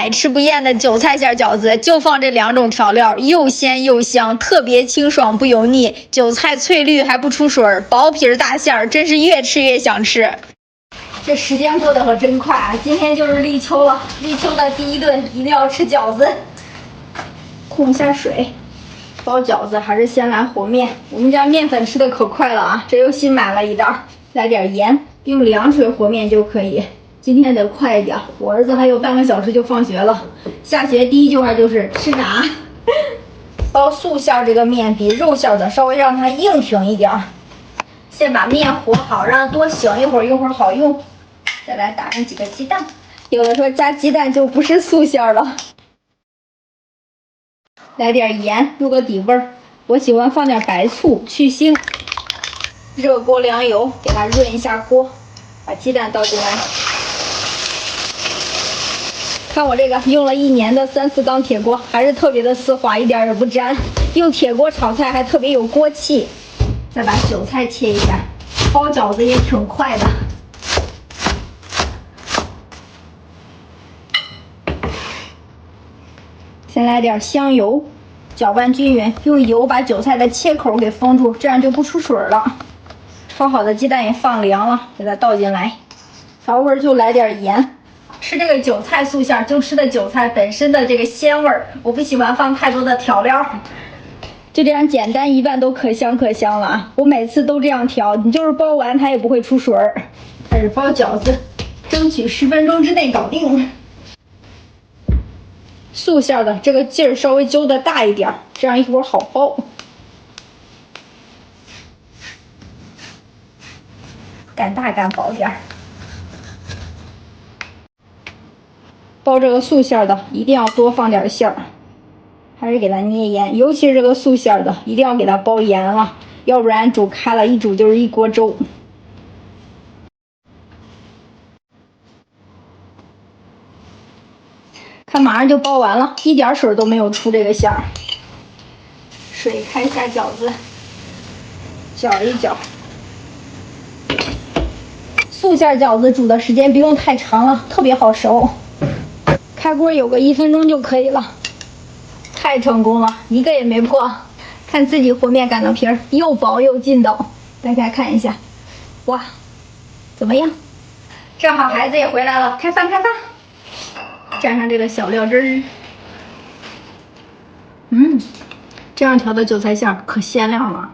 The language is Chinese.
百吃不厌的韭菜馅饺子，就放这2种调料，又鲜又香，特别清爽不油腻，韭菜翠绿还不出水，薄皮大馅儿，真是越吃越想吃。这时间过得可真快啊！今天就是立秋了，立秋的第一顿一定要吃饺子。控一下水，包饺子还是先来和面。我们家面粉吃的可快了啊，这又新买了一袋，来点盐，用凉水和面就可以。今天得快一点，我儿子还有半个小时就放学了。下学第一句话就是吃啥？包素馅这个面比肉馅的稍微让它硬挺一点，先把面和好，让它多醒一会儿好用。再来打上几个鸡蛋，有的说加鸡蛋就不是素馅了。来点盐入个底味儿，我喜欢放点白醋去腥。热锅凉油，给它润一下锅，把鸡蛋倒进来。看我这个用了1年的3、4缸铁锅，还是特别的丝滑，一点也不粘。用铁锅炒菜还特别有锅气。再把韭菜切一下，包饺子也挺快的。先来点香油，搅拌均匀，用油把韭菜的切口给封住，这样就不出水了。焯好的鸡蛋也放凉了，给它倒进来，调味就来点盐。吃这个韭菜素馅就吃的韭菜本身的这个鲜味儿，我不喜欢放太多的调料，就这样简单一拌都可香可香了啊！我每次都这样调，你就是包完它也不会出水儿。开始包饺子，争取10分钟之内搞定。素馅的这个劲儿稍微揪的大一点，这样一会儿好包。干大干薄点儿。包这个素馅的一定要多放点馅儿，还是给它捏盐，尤其是这个素馅的一定要给它包严了，要不然煮开了一煮就是一锅粥。看马上就包完了，一点水都没有出这个馅儿。水开一下饺子，搅一搅。素馅饺子煮的时间不用太长了，特别好熟。开锅有个1分钟就可以了。太成功了，一个也没破。看自己和面擀的皮儿，又薄又劲道。大家看一下，哇，怎么样？正好孩子也回来了，开饭开饭。蘸上这个小料汁儿，这样调的韭菜馅儿可鲜亮了。